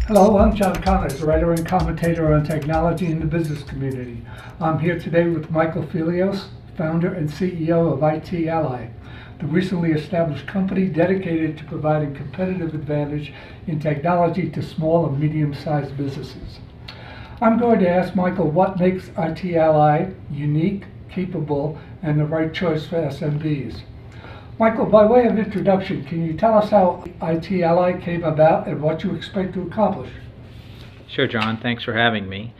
Hello, I'm John Connors, writer and commentator on technology in the business community. I'm here today with Michael Fillios, founder and CEO of IT Ally, the recently established company dedicated to providing competitive advantage in technology to small and medium-sized businesses. I'm going to ask Michael what makes IT Ally unique, capable, and the right choice for SMBs. Michael, by way of introduction, can you tell us how IT Ally came about and what you expect to accomplish? Sure, John. Thanks for having me.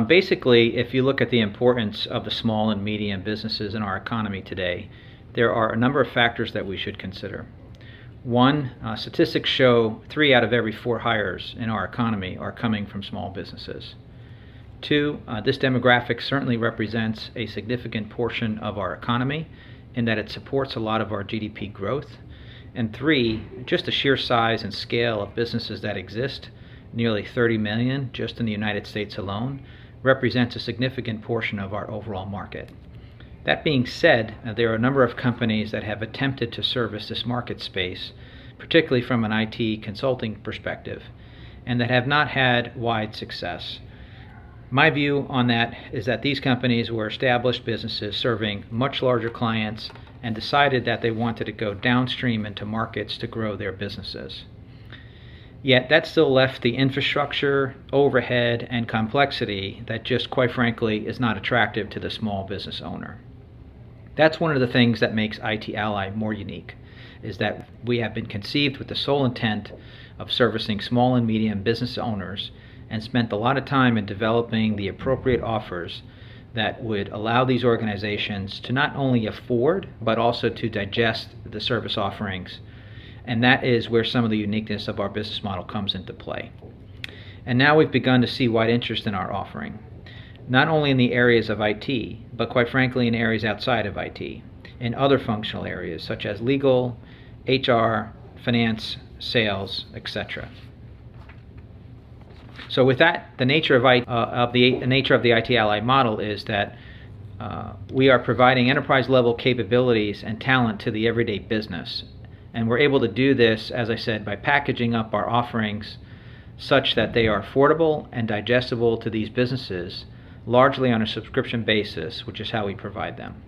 Basically, if you look at the importance of the small and medium businesses in our economy today, there are a number of factors that we should consider. One, statistics show 3 out of every 4 hires in our economy are coming from small businesses. 2, this demographic certainly represents a significant portion of our economy in that it supports a lot of our GDP growth. And 3, just the sheer size and scale of businesses that exist, nearly 30 million just in the United States alone, represents a significant portion of our overall market. That being said, there are a number of companies that have attempted to service this market space, particularly from an IT consulting perspective, and that have not had wide success. My view on that is that these companies were established businesses serving much larger clients and decided that they wanted to go downstream into markets to grow their businesses. Yet that still left the infrastructure, overhead, and complexity that just quite frankly is not attractive to the small business owner. That's one of the things that makes IT Ally more unique, is that we have been conceived with the sole intent of servicing small and medium business owners and spent a lot of time in developing the appropriate offers that would allow these organizations to not only afford, but also to digest the service offerings. And that is where some of the uniqueness of our business model comes into play. And now we've begun to see wide interest in our offering, not only in the areas of IT, but quite frankly in areas outside of IT, in other functional areas such as legal, HR, finance, sales, etc. So with that, the nature of the IT Ally model is that we are providing enterprise-level capabilities and talent to the everyday business. And we're able to do this, as I said, by packaging up our offerings such that they are affordable and digestible to these businesses, largely on a subscription basis, which is how we provide them.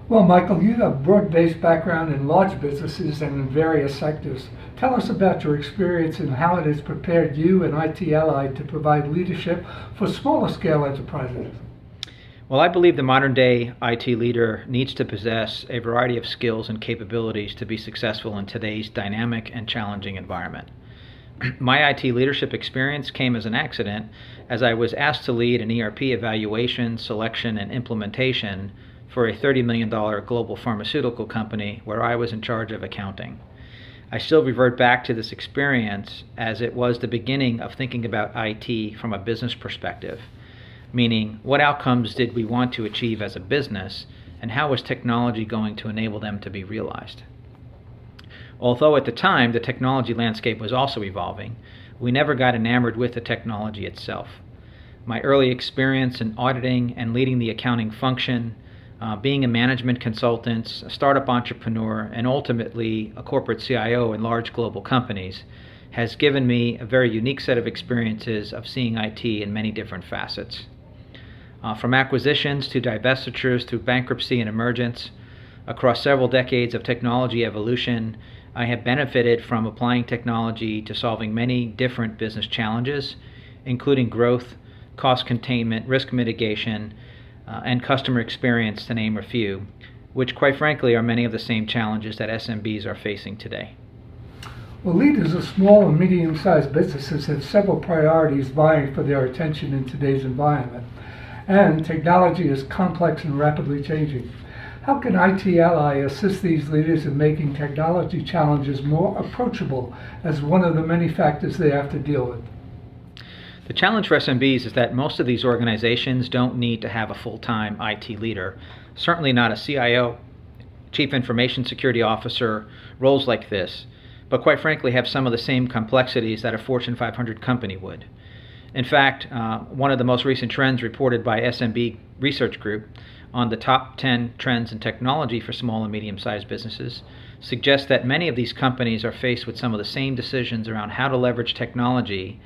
Well, Michael, you have a broad-based background in large businesses and in various sectors. Tell us about your experience and how it has prepared you and IT Ally to provide leadership for smaller scale enterprises. Well, I believe the modern day IT leader needs to possess a variety of skills and capabilities to be successful in today's dynamic and challenging environment. My IT leadership experience came as an accident as I was asked to lead an ERP evaluation, selection, and implementation for a $30 million global pharmaceutical company where I was in charge of accounting. I still revert back to this experience as it was the beginning of thinking about IT from a business perspective, meaning what outcomes did we want to achieve as a business and how was technology going to enable them to be realized. Although at the time the technology landscape was also evolving, we never got enamored with the technology itself. My early experience in auditing and leading the accounting function, being a management consultant, a startup entrepreneur, and ultimately a corporate CIO in large global companies has given me a very unique set of experiences of seeing IT in many different facets. From acquisitions to divestitures to bankruptcy and emergence, across several decades of technology evolution, I have benefited from applying technology to solving many different business challenges, including growth, cost containment, risk mitigation, and customer experience, to name a few, which quite frankly are many of the same challenges that SMBs are facing today. Well, leaders of small and medium-sized businesses have several priorities vying for their attention in today's environment, and technology is complex and rapidly changing. How can IT Ally assist these leaders in making technology challenges more approachable as one of the many factors they have to deal with? The challenge for SMBs is that most of these organizations don't need to have a full-time IT leader, certainly not a CIO, Chief Information Security Officer, roles like this, but quite frankly have some of the same complexities that a Fortune 500 company would. In fact, one of the most recent trends reported by SMB Research Group on the top 10 trends in technology for small and medium-sized businesses suggests that many of these companies are faced with some of the same decisions around how to leverage technology,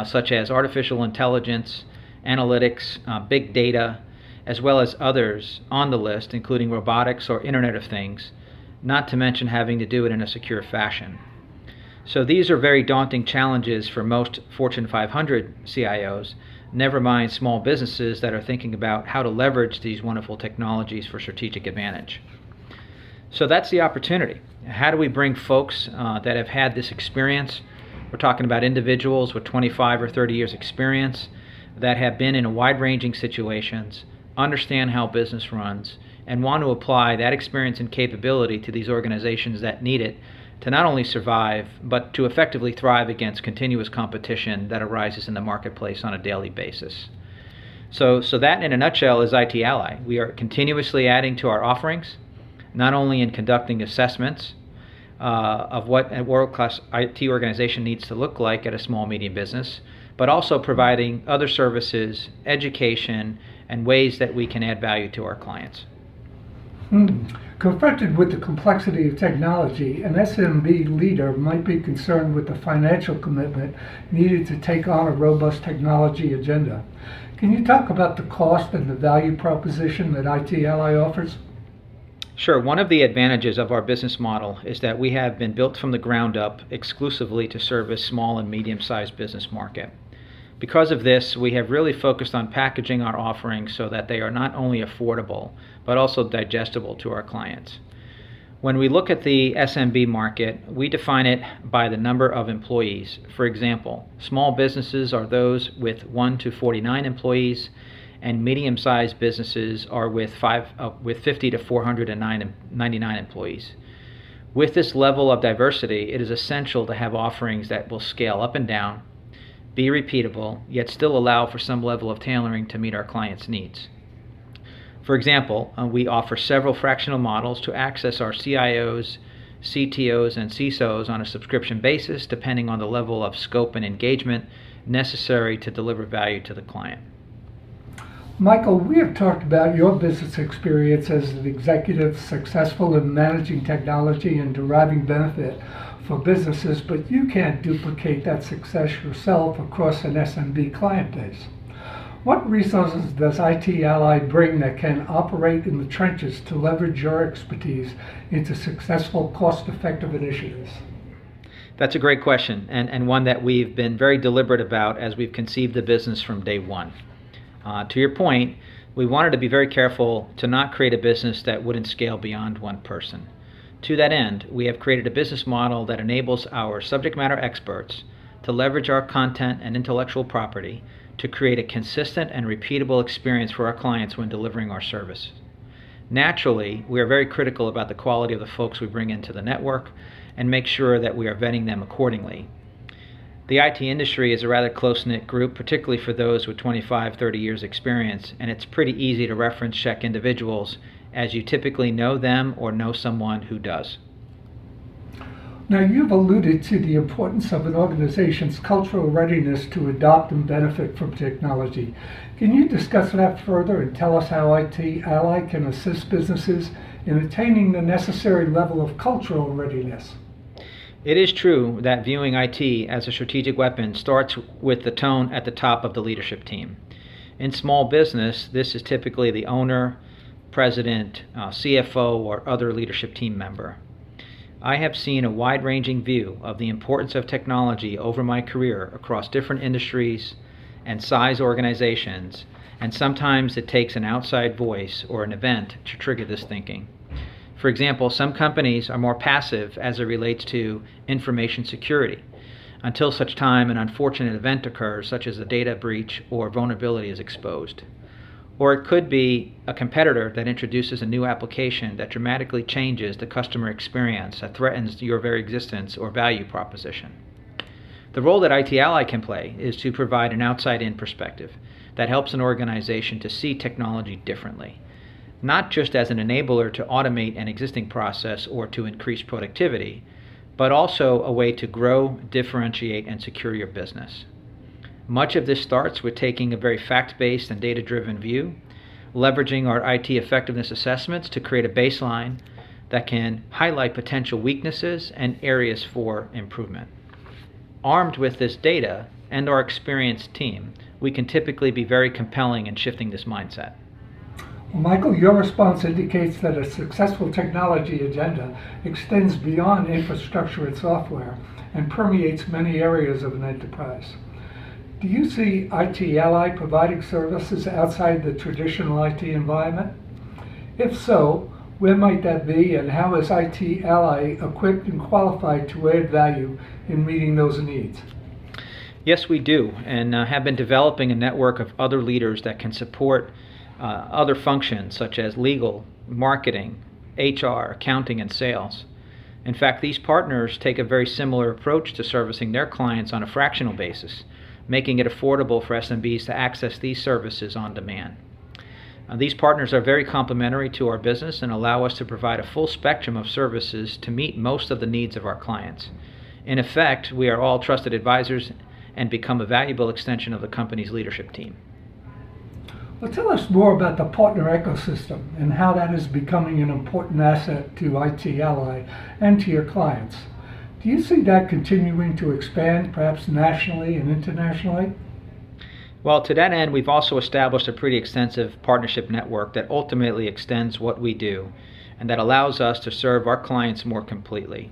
such as artificial intelligence, analytics, big data, as well as others on the list, including robotics or Internet of Things, not to mention having to do it in a secure fashion. So these are very daunting challenges for most Fortune 500 CIOs, never mind small businesses that are thinking about how to leverage these wonderful technologies for strategic advantage. So that's the opportunity. How do we bring folks that have had this experience? We're talking about individuals with 25 or 30 years experience that have been in wide-ranging situations, understand how business runs, and want to apply that experience and capability to these organizations that need it to not only survive, but to effectively thrive against continuous competition that arises in the marketplace on a daily basis. So that, in a nutshell, is IT Ally. We are continuously adding to our offerings, not only in conducting assessments of what a world-class IT organization needs to look like at a small, medium business, but also providing other services, education, and ways that we can add value to our clients. Confronted with the complexity of technology, an SMB leader might be concerned with the financial commitment needed to take on a robust technology agenda. Can you talk about the cost and the value proposition that IT Ally offers? Sure. One of the advantages of our business model is that we have been built from the ground up exclusively to service small and medium-sized business market. Because of this, we have really focused on packaging our offerings so that they are not only affordable, but also digestible to our clients. When we look at the SMB market, we define it by the number of employees. For example, small businesses are those with 1 to 49 employees, and medium-sized businesses are with 50 to 499 employees. With this level of diversity, it is essential to have offerings that will scale up and down, be repeatable, yet still allow for some level of tailoring to meet our clients' needs. For example, we offer several fractional models to access our CIOs, CTOs, and CISOs on a subscription basis, depending on the level of scope and engagement necessary to deliver value to the client. Michael, we have talked about your business experience as an executive successful in managing technology and deriving benefit for businesses, but you can't duplicate that success yourself across an SMB client base. What resources does IT Ally bring that can operate in the trenches to leverage your expertise into successful, cost-effective initiatives? That's a great question, and one that we've been very deliberate about as we've conceived the business from day one. To your point, we wanted to be very careful to not create a business that wouldn't scale beyond one person. To that end, we have created a business model that enables our subject matter experts to leverage our content and intellectual property to create a consistent and repeatable experience for our clients when delivering our service. Naturally, we are very critical about the quality of the folks we bring into the network and make sure that we are vetting them accordingly. The IT industry is a rather close-knit group, particularly for those with 25, 30 years experience, and it's pretty easy to reference check individuals as you typically know them or know someone who does. Now, you've alluded to the importance of an organization's cultural readiness to adopt and benefit from technology. Can you discuss that further and tell us how IT Ally can assist businesses in attaining the necessary level of cultural readiness? It is true that viewing IT as a strategic weapon starts with the tone at the top of the leadership team. In small business, this is typically the owner, president, CFO, or other leadership team member. I have seen a wide-ranging view of the importance of technology over my career across different industries and size organizations, and sometimes it takes an outside voice or an event to trigger this thinking. For example, some companies are more passive as it relates to information security until such time an unfortunate event occurs, such as a data breach or vulnerability is exposed. Or it could be a competitor that introduces a new application that dramatically changes the customer experience, that threatens your very existence or value proposition. The role that IT Ally can play is to provide an outside-in perspective that helps an organization to see technology differently, not just as an enabler to automate an existing process or to increase productivity, but also a way to grow, differentiate, and secure your business. Much of this starts with taking a very fact-based and data-driven view, leveraging our IT effectiveness assessments to create a baseline, that can highlight potential weaknesses and areas for improvement. Armed with this data and our experienced team, we can typically be very compelling in shifting this mindset. Well, Michael, your response indicates that a successful technology agenda extends beyond infrastructure and software and permeates many areas of an enterprise. Do you see IT Ally providing services outside the traditional IT environment? If so, where might that be, and how is IT Ally equipped and qualified to add value in meeting those needs? Yes, we do, and have been developing a network of other leaders that can support other functions such as legal, marketing, HR, accounting, and sales. In fact, these partners take a very similar approach to servicing their clients on a fractional basis, making it affordable for SMBs to access these services on demand. These partners are very complementary to our business and allow us to provide a full spectrum of services to meet most of the needs of our clients. In effect, we are all trusted advisors and become a valuable extension of the company's leadership team. Well, tell us more about the partner ecosystem and how that is becoming an important asset to IT Ally and to your clients. Do you see that continuing to expand, perhaps nationally and internationally? Well, to that end, we've also established a pretty extensive partnership network that ultimately extends what we do and that allows us to serve our clients more completely.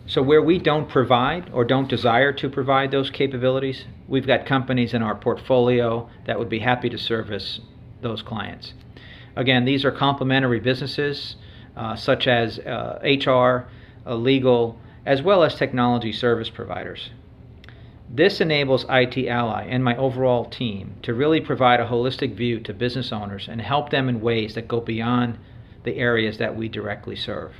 So where we don't provide or don't desire to provide those capabilities, we've got companies in our portfolio that would be happy to service those clients. Again, these are complementary businesses such as HR, legal, as well as technology service providers. This enables IT Ally and my overall team to really provide a holistic view to business owners and help them in ways that go beyond the areas that we directly serve.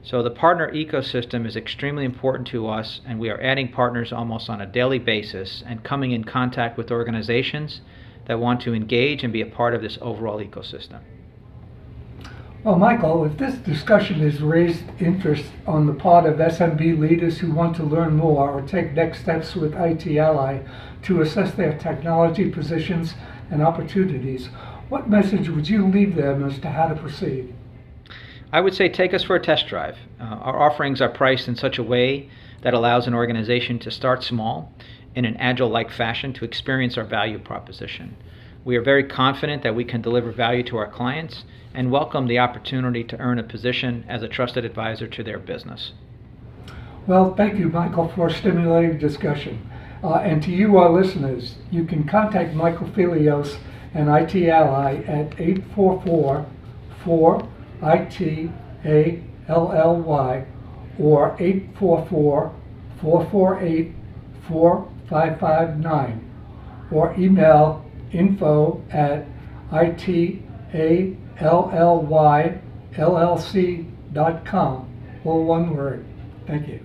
So the partner ecosystem is extremely important to us, and we are adding partners almost on a daily basis and coming in contact with organizations that want to engage and be a part of this overall ecosystem. Well, Michael, if this discussion has raised interest on the part of SMB leaders who want to learn more or take next steps with IT Ally to assess their technology positions and opportunities, what message would you leave them as to how to proceed? I would say take us for a test drive. Our offerings are priced in such a way that allows an organization to start small in an agile-like fashion to experience our value proposition. We are very confident that we can deliver value to our clients and welcome the opportunity to earn a position as a trusted advisor to their business. Well, thank you, Michael, for a stimulating discussion. And to you, our listeners, you can contact Michael Fillios and IT Ally at 844-4-IT-ALLY or 844-448-4559 or email info@itallylllc.com, all one word. Thank you.